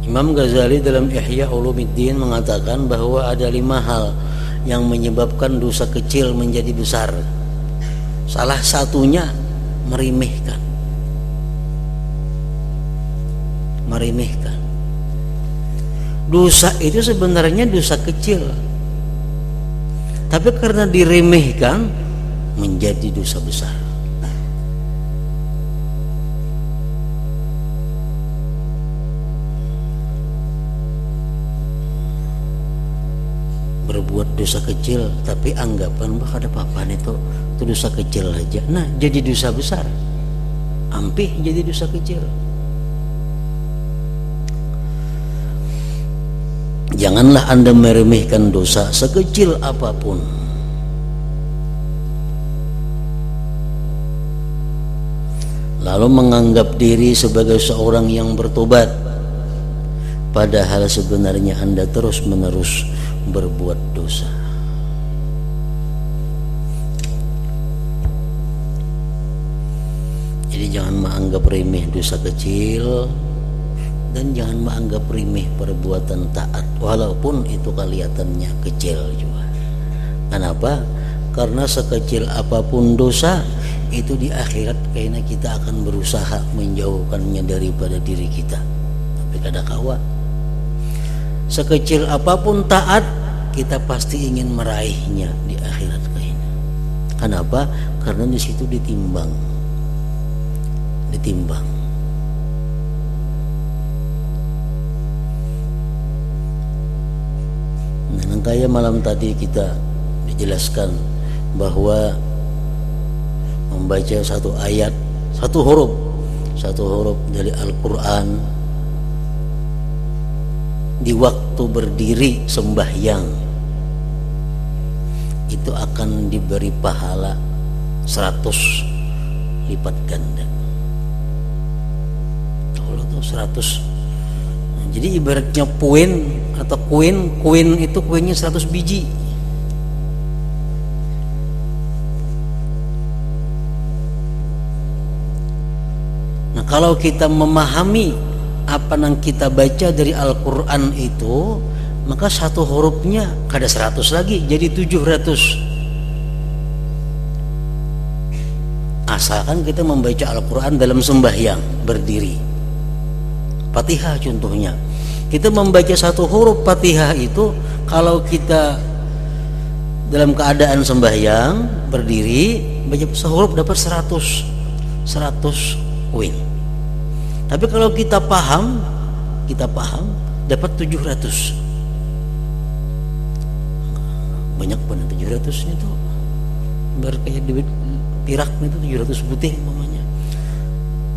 Imam Ghazali dalam Ihya Ulumuddin mengatakan bahwa ada 5 hal yang menyebabkan dosa kecil menjadi besar. Salah satunya meremehkan. Dosa itu sebenarnya dosa kecil, tapi karena diremehkan menjadi dosa besar. Berbuat dosa kecil tapi anggapan bah ada apa-apaan itu dosa kecil aja. Nah, jadi dosa besar. Ampih jadi dosa kecil. Janganlah Anda meremehkan dosa sekecil apapun. Lalu menganggap diri sebagai seorang yang bertobat, padahal sebenarnya Anda terus-menerus berbuat dosa. Jadi jangan menganggap remeh dosa kecil, dan jangan menganggap remeh perbuatan taat walaupun itu kelihatannya kecil juga. Kenapa? Karena sekecil apapun dosa itu di akhirat kayaknya kita akan berusaha menjauhkannya daripada diri kita, tapi kada kawa. Sekecil apapun taat kita pasti ingin meraihnya di akhirat kayaknya. Kenapa? Karena di situ ditimbang. Nah, kayak malam tadi kita dijelaskan bahwa membaca satu ayat, satu huruf dari Al-Quran di waktu berdiri sembahyang itu akan diberi pahala 100 lipat ganda. Kalau itu 100. Nah, jadi ibaratnya poin atau koin itu koinnya 100 biji. Nah, kalau kita memahami apa yang kita baca dari Al-Quran itu, maka satu hurufnya kada 100 lagi, jadi 700. Asalkan kita membaca Al-Quran dalam sembahyang berdiri. Fatihah contohnya, kita membaca satu huruf Fatihah itu, kalau kita dalam keadaan sembahyang berdiri baca sehuruf dapat 100 koin. Tapi kalau kita paham dapat 700. Banyak banget 700 itu. Baru kayak duit pirak itu 700 putih namanya.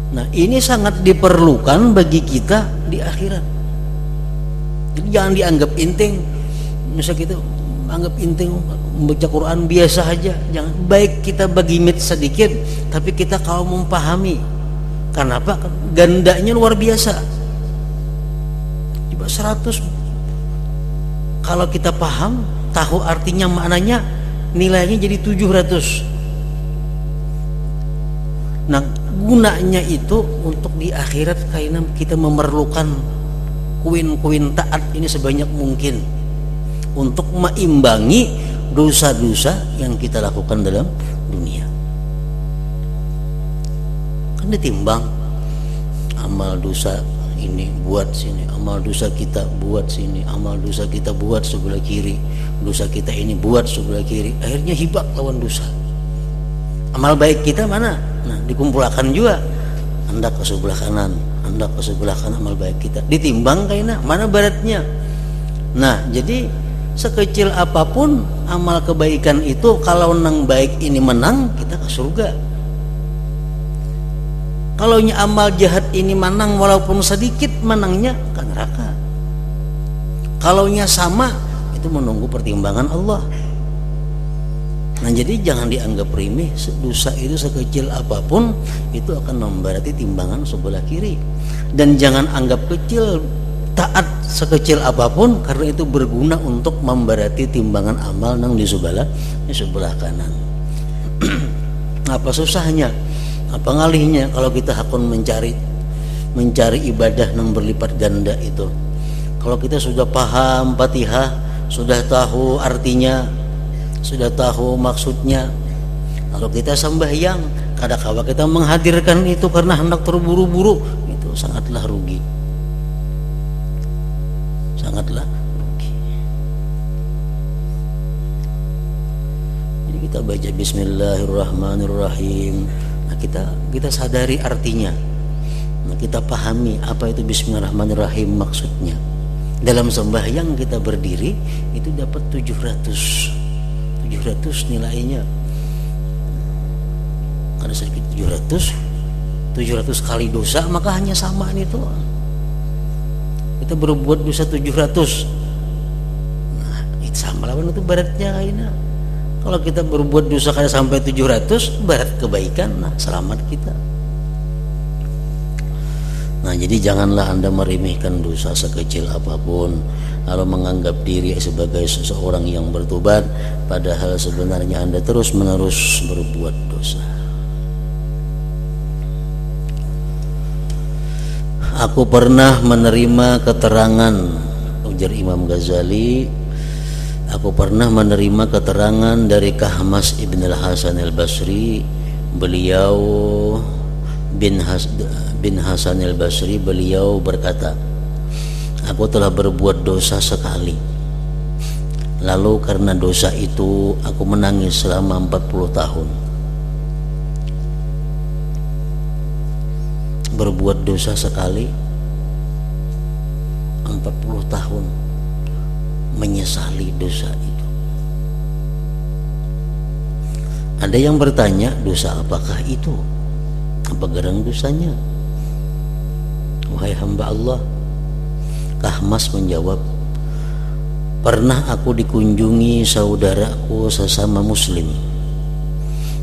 Nah, ini sangat diperlukan bagi kita di akhirat. Jadi jangan dianggap enteng. Misal kita anggap enteng membaca Quran biasa aja. Jangan, baik kita bagi sedikit, tapi kita kalau memahami. Kenapa? Gandanya luar biasa. Coba 100. Kalau kita paham, tahu artinya, maknanya, nilainya jadi 700. Nah, gunanya itu untuk di akhirat karena kita memerlukan koin-koin taat ini sebanyak mungkin untuk meimbangi dosa-dosa yang kita lakukan dalam dunia. Kan ditimbang amal dosa ini buat sini, amal dosa kita buat sini, amal dosa kita buat sebelah kiri, dosa kita ini buat sebelah kiri, akhirnya hibak lawan dosa. Amal baik kita mana? Nah, dikumpulkan juga. Anda ke sebelah kanan, Anda ke sebelah kanan, amal baik kita ditimbang kayaknya mana beratnya. Nah, jadi sekecil apapun amal kebaikan itu, kalau nang baik ini menang, kita ke surga. Kalau amal jahat ini menang walaupun sedikit, menangnya ke neraka. Kalau sama, itu menunggu pertimbangan Allah. Nah, jadi jangan dianggap remeh. Dosa itu sekecil apapun itu akan memberati timbangan sebelah kiri. Dan jangan anggap kecil taat sekecil apapun, karena itu berguna untuk memberati timbangan amal nang di sebelah kanan. Apa susahnya? Apa ngalihnya kalau kita hakun mencari ibadah yang berlipat ganda itu. Kalau kita sudah paham Fatihah, sudah tahu artinya, sudah tahu maksudnya, lalu kita sembahyang, kadang-kala kita menghadirkan itu karena hendak terburu-buru, itu sangatlah rugi. Sangatlah rugi. Jadi kita baca Bismillahirrahmanirrahim. Nah, kita sadari artinya. Nah, kita pahami apa itu Bismillahirrahmanirrahim maksudnya. Dalam sembahyang kita berdiri itu dapat 700 nilainya. Ada sedikit 700 kali dosa, maka hanya sama itu. Kita berbuat dosa 700. Nah, itu sama lawan itu beratnya kayaknya. Kalau kita berbuat dosa kayak sampai 700, berat kebaikan, nah selamat kita. Nah, jadi janganlah Anda meremehkan dosa sekecil apapun, lalu menganggap diri sebagai seseorang yang bertobat, padahal sebenarnya Anda terus-menerus berbuat dosa. Aku pernah menerima keterangan, ujar Imam Ghazali, aku pernah menerima keterangan dari Kahmas Ibn al-Hasan al-Basri. Beliau bin Hasan al-Basri, beliau berkata, aku telah berbuat dosa sekali, lalu karena dosa itu aku menangis selama 40 tahun. Berbuat dosa sekali 40 tahun menyesali dosa itu. Ada yang bertanya, dosa apakah itu? Apa gerang dosanya? Wahai hamba Allah, Kahmas menjawab, pernah aku dikunjungi saudaraku sesama muslim.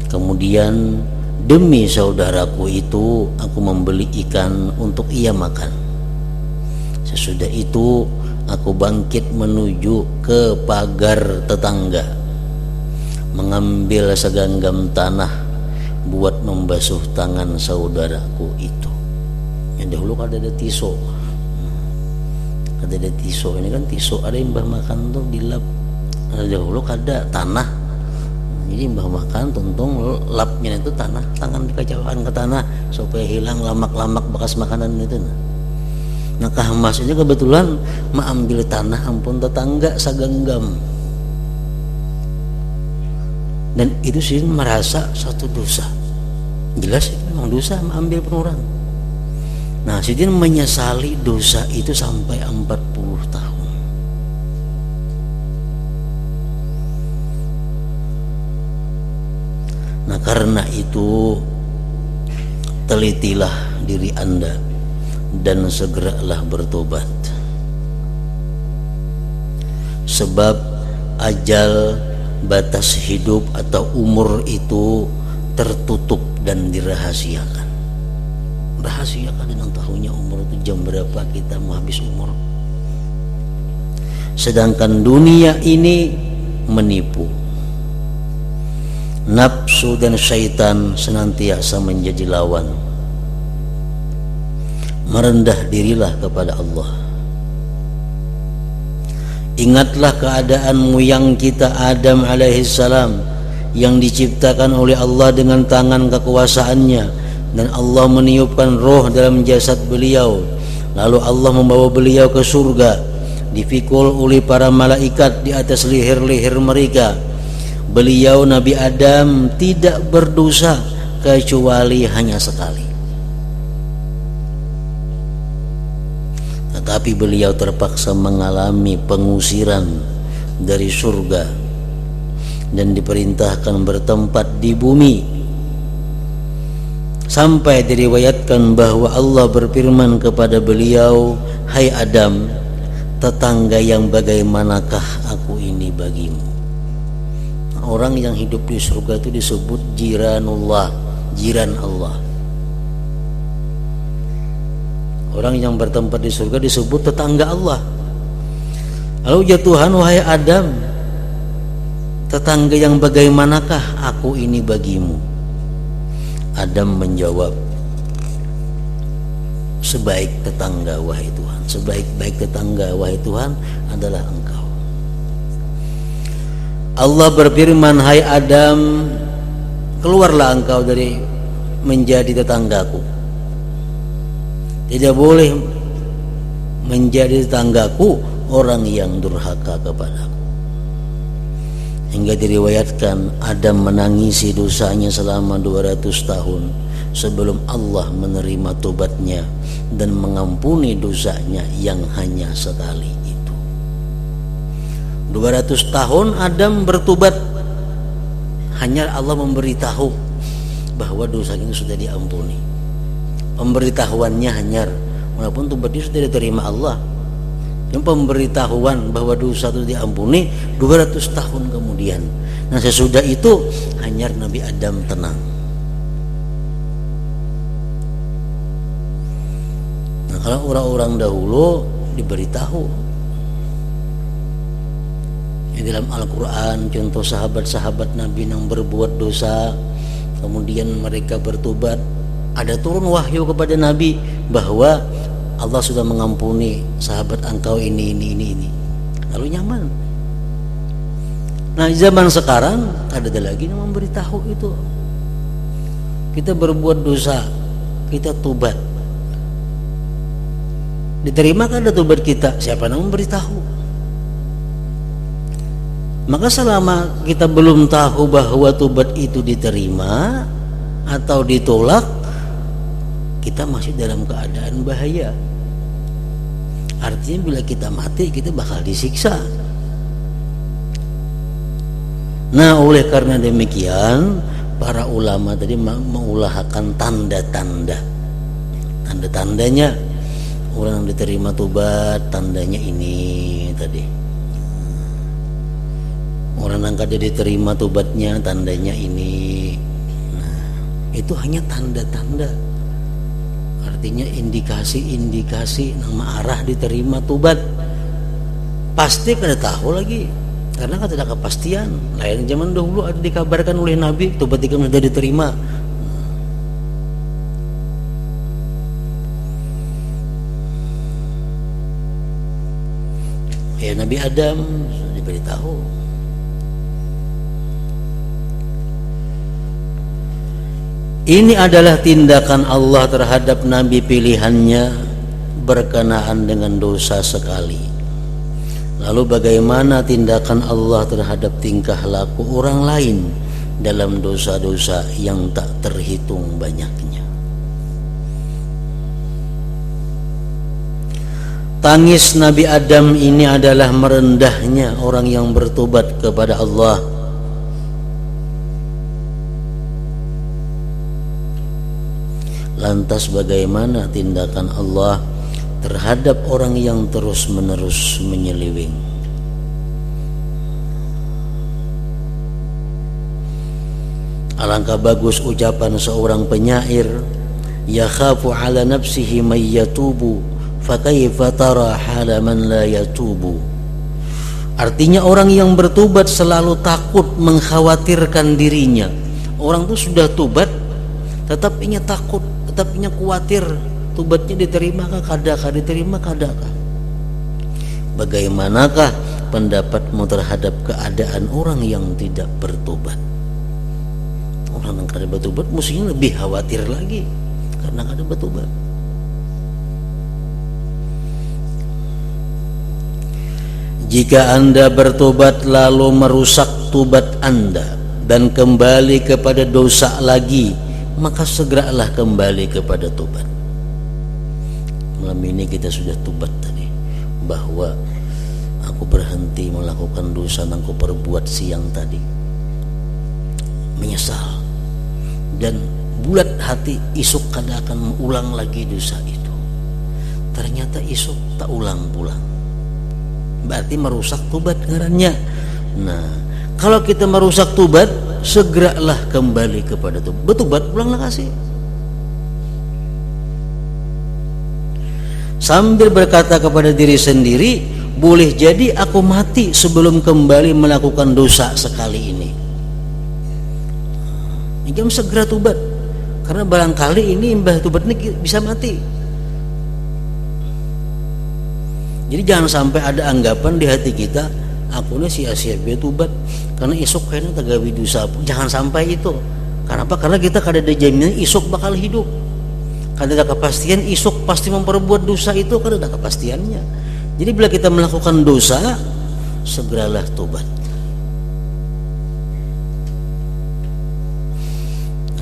Kemudian demi saudaraku itu aku membeli ikan untuk ia makan. Sesudah itu aku bangkit menuju ke pagar tetangga, mengambil segenggam tanah buat membasuh tangan saudaraku itu. Yang dahulu kan ada tisu, ini kan tisu ada yang mbah makan tuh dilap. Dahulu ada tanah, jadi mbah makan tuntung lapnya itu tanah, tangan dikacaukan ke tanah supaya hilang lamak-lamak bekas makanan itu. Nah, Kahmas ini kebetulan mengambil tanah ampun tetangga sagenggam, dan itu sih merasa satu dosa. Jelas itu memang dosa, mengambil penurang. Nah, Sidin menyesali dosa itu sampai 40 tahun. Nah, karena itu telitilah diri Anda dan segeralah bertobat. Sebab ajal, batas hidup atau umur itu tertutup dan dirahasiakan. Rahasiakan dengan tahunya umur itu jam berapa kita mau habis umur. Sedangkan dunia ini menipu. Nafsu dan syaitan senantiasa menjadi lawan. Merendah dirilah kepada Allah. Ingatlah keadaanmu yang kita Adam alaihissalam, yang diciptakan oleh Allah dengan tangan kekuasaannya, dan Allah meniupkan roh dalam jasad beliau, lalu Allah membawa beliau ke surga, dipikul oleh para malaikat di atas leher-leher mereka. Beliau Nabi Adam tidak berdosa kecuali hanya sekali, tetapi beliau terpaksa mengalami pengusiran dari surga dan diperintahkan bertempat di bumi. Sampai diriwayatkan bahwa Allah berfirman kepada beliau, hai Adam, tetangga yang bagaimanakah aku ini bagimu? Orang yang hidup di surga itu disebut jiranullah, jiran Allah. Orang yang bertempat di surga disebut tetangga Allah. Lalu ya Tuhan, wahai Adam, tetangga yang bagaimanakah aku ini bagimu? Adam menjawab, sebaik tetangga wahai Tuhan. Sebaik-baik tetangga wahai Tuhan adalah Engkau. Allah berfirman, hai Adam, keluarlah engkau dari menjadi tetanggaku. Tidak boleh menjadi tetanggaku orang yang durhaka kepadaku. Hingga diriwayatkan Adam menangisi dosanya selama 200 tahun sebelum Allah menerima tobatnya dan mengampuni dosanya yang hanya sekali itu. 200 tahun Adam bertobat, hanya Allah memberitahu bahwa dosanya sudah diampuni. Pemberitahuannya hanya, walaupun tobatnya sudah diterima Allah, yang pemberitahuan bahwa dosa itu diampuni 200 tahun kemudian. Nah sesudah itu hanya Nabi Adam tenang. Nah kalau orang-orang dahulu diberitahu ya, dalam Al-Quran contoh sahabat-sahabat Nabi yang berbuat dosa kemudian mereka bertobat, ada turun wahyu kepada Nabi bahwa Allah sudah mengampuni sahabat engkau ini. Lalu nyaman. Nah zaman sekarang ada lagi yang memberitahu itu. Kita berbuat dosa, kita tobat, diterima kan ada tobat kita? Siapa yang memberitahu? Maka selama kita belum tahu bahwa tobat itu diterima atau ditolak, kita masih dalam keadaan bahaya. Artinya bila kita mati kita bakal disiksa. Nah oleh karena demikian para ulama tadi mengulahkan tanda-tanda. Tanda-tandanya orang yang diterima tobat, tandanya ini tadi. Orang yang kada diterima tobatnya, tandanya ini. Nah itu hanya tanda-tanda. Artinya indikasi-indikasi nama arah diterima tobat. Pasti kada tahu lagi karena kan tidak kepastian. Lain zaman dahulu ada dikabarkan oleh Nabi tobat itu sudah diterima. Ya Nabi Adam sudah diberitahu. Ini adalah tindakan Allah terhadap Nabi pilihannya berkenaan dengan dosa sekali. Lalu bagaimana tindakan Allah terhadap tingkah laku orang lain dalam dosa-dosa yang tak terhitung banyaknya. Tangis Nabi Adam ini adalah merendahnya orang yang bertobat kepada Allah. Lantas bagaimana tindakan Allah terhadap orang yang terus-menerus menyeleweng? Alangkah bagus ucapan seorang penyair, yakhafu ala nafsihi may yatubu fakaifa tara hala man la yatubu. Artinya orang yang bertobat selalu takut mengkhawatirkan dirinya. Orang itu sudah tobat tetap ingin takut, tetap punya khawatir tobatnya diterima kah, kadakah diterima kadakah. Bagaimanakah pendapatmu terhadap keadaan orang yang tidak bertobat? Orang yang kada bertobat mestinya lebih khawatir lagi karena kada bertobat. Jika Anda bertobat lalu merusak tobat Anda dan kembali kepada dosa lagi, maka segeralah kembali kepada tobat. Malam ini kita sudah tobat tadi bahwa aku berhenti melakukan dosa yang aku perbuat siang tadi, menyesal dan bulat hati isuk kada akan mengulang lagi dosa itu. Ternyata isuk tak ulang pulang, berarti merusak tobat ngarannya. Nah kalau kita merusak tobat, segeralah kembali kepada tobat. Bertobat pulanglah kasih. Sambil berkata kepada diri sendiri, boleh jadi aku mati sebelum kembali melakukan dosa sekali ini. Jam segera tobat, karena barangkali ini mbah tobat ini bisa mati. Jadi jangan sampai ada anggapan di hati kita, aku ini sia-sia tobat karena isuk kayaknya tagawi dosa. Jangan sampai itu. Kenapa? Karena kita kada ada jaminan isuk bakal hidup. Kada ada kepastian isuk pasti memperbuat dosa, itu kada ada kepastiannya. Jadi bila kita melakukan dosa, segeralah tobat.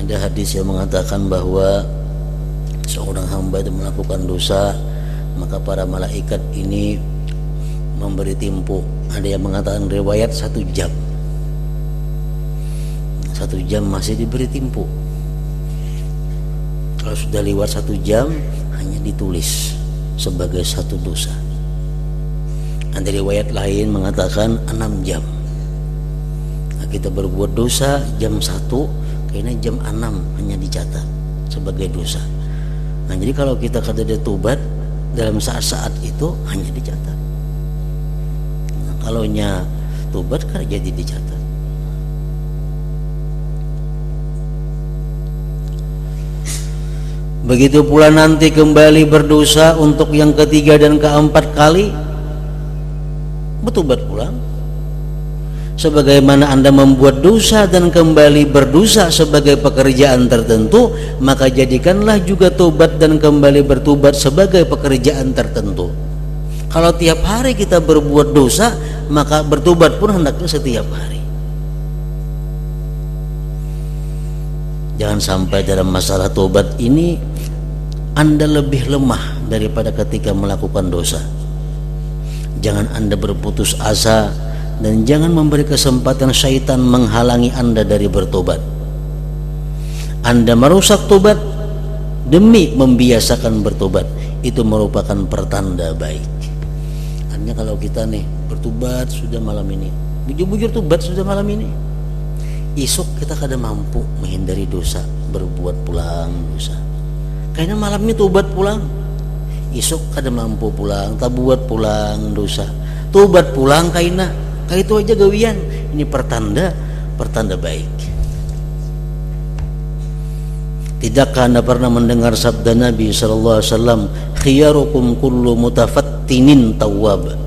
Ada hadis yang mengatakan bahwa seorang hamba itu melakukan dosa, maka para malaikat ini memberi tempo. Ada yang mengatakan riwayat 1 jam. 1 jam masih diberi tempo. Kalau sudah lewat 1 jam, hanya ditulis sebagai satu dosa. Ada riwayat lain mengatakan 6 jam. Nah, kita berbuat dosa jam 1, kayaknya jam 6 hanya dicatat sebagai dosa. Nah, jadi kalau kita kada ada tobat dalam saat-saat itu hanya dicatat. Nah, kalau nya tobat kan jadi dicatat. Begitu pula nanti kembali berdosa untuk yang ketiga dan keempat kali, bertobat pulang. Sebagaimana Anda membuat dosa dan kembali berdosa sebagai pekerjaan tertentu, maka jadikanlah juga tobat dan kembali bertobat sebagai pekerjaan tertentu. Kalau tiap hari kita berbuat dosa, maka bertobat pun hendaknya setiap hari. Jangan sampai dalam masalah tobat ini Anda lebih lemah daripada ketika melakukan dosa. Jangan Anda berputus asa, dan jangan memberi kesempatan syaitan menghalangi Anda dari bertobat. Anda merusak tobat demi membiasakan bertobat, itu merupakan pertanda baik. Artinya kalau kita nih bertobat sudah malam ini, bujur-bujur tobat sudah malam ini, esok kita kada mampu menghindari dosa, berbuat pulang dosa. Karena malamnya tobat pulang, esok kada mampu pulang, tak buat pulang dosa. Tobat pulang kayak itu aja gawian. Ini pertanda baik. Tidakkah Anda pernah mendengar sabda Nabi sallallahu alaihi wasallam, khiyarukum kullu mutafattinin tawwab.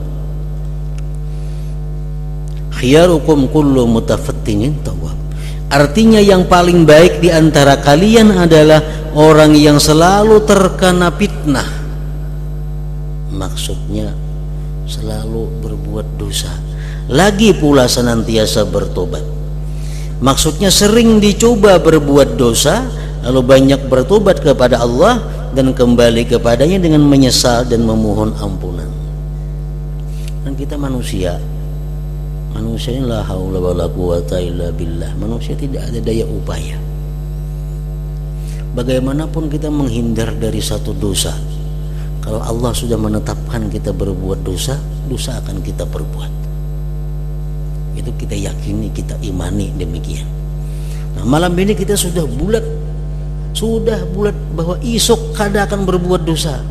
Khiyarukum kullu mutafattinin tawwab. Artinya yang paling baik di antara kalian adalah orang yang selalu terkena fitnah. Maksudnya selalu berbuat dosa, lagi pula senantiasa bertobat. Maksudnya sering dicoba berbuat dosa, lalu banyak bertobat kepada Allah dan kembali kepadanya dengan menyesal dan memohon ampunan. Dan kita manusia ini la haula wala quwata illa billah. Manusia tidak ada daya upaya. Bagaimanapun kita menghindar dari satu dosa, kalau Allah sudah menetapkan kita berbuat dosa, dosa akan kita perbuat. Itu kita yakini, kita imani demikian. Nah, malam ini kita sudah bulat bahwa esok kada akan berbuat dosa.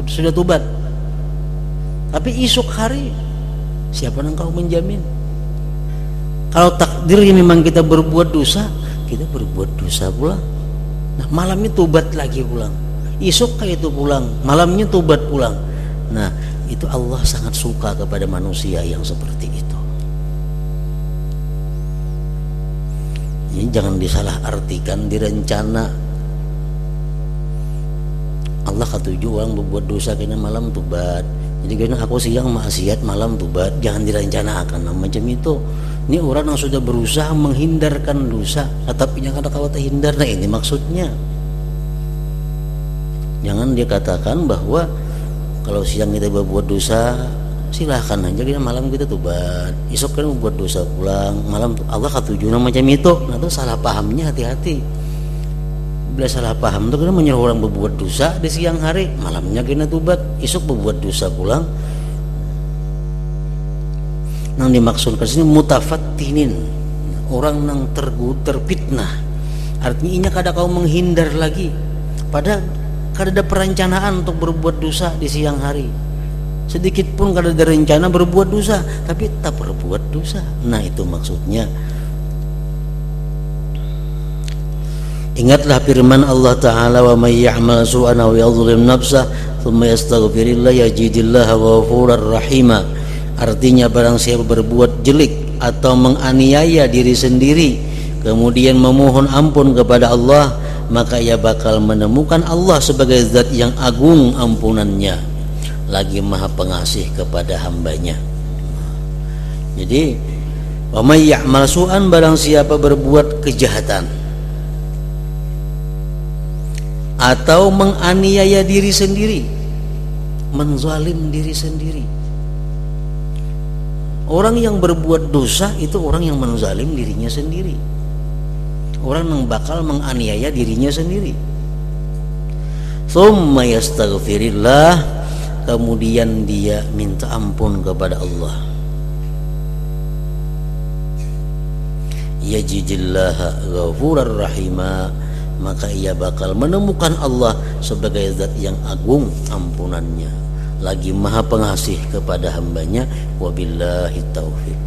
Sudah tobat. Tapi esok hari siapa yang kau menjamin? Kalau takdirnya memang kita berbuat dosa, kita berbuat dosa pulang. Nah, malamnya tobat lagi pulang. Esok kayak itu pulang, malamnya tobat pulang. Nah, itu Allah sangat suka kepada manusia yang seperti itu. Ini jangan disalah artikan, direncana. Allah katuju orang berbuat dosa kena malam tobat. Jadi kena aku siang maksiat malam tobat, jangan direncanakan macam itu. Ini orang yang sudah berusaha menghindarkan dosa, tapi jangan ada kawat hindar. Nah, ini maksudnya. Jangan dia katakan bahwa kalau siang kita berbuat dosa, silahkan aja kita malam kita tobat. Esok kan membuat dosa pulang, malam Allah katuju macam itu. Nah, itu salah pahamnya, hati-hati. Bila salah paham itu kena menyuruh orang berbuat dosa di siang hari, malamnya kena tobat, esok berbuat dosa pulang. Nang dimaksudkan sini mutafattinin, orang nang terfitnah. Artinya inya kada kau menghindar lagi. Padahal kada ada perencanaan untuk berbuat dosa di siang hari. Sedikit pun kada ada rencana berbuat dosa, tapi tak berbuat dosa. Nah, itu maksudnya. Ingatlah firman Allah Ta'ala, wa may ya'mal su'an aw yadhlim nafsah thumma yastaghfirillah yajidillah ghafurar rahima. Artinya barang siapa berbuat jelek atau menganiaya diri sendiri kemudian memohon ampun kepada Allah, maka ia bakal menemukan Allah sebagai zat yang agung ampunannya, lagi maha pengasih kepada hambanya. Jadi wa may ya'mal su'an, barang siapa berbuat kejahatan atau menganiaya diri sendiri, menzalim diri sendiri. Orang yang berbuat dosa itu orang yang menzalim dirinya sendiri, orang yang bakal menganiaya dirinya sendiri. Tsumma yastaghfirillah, kemudian dia minta ampun kepada Allah, yajidillaha ghafurar rahima, maka ia bakal menemukan Allah sebagai zat yang agung ampunannya, lagi maha pengasih kepada hambanya. Wabillahi taufiq.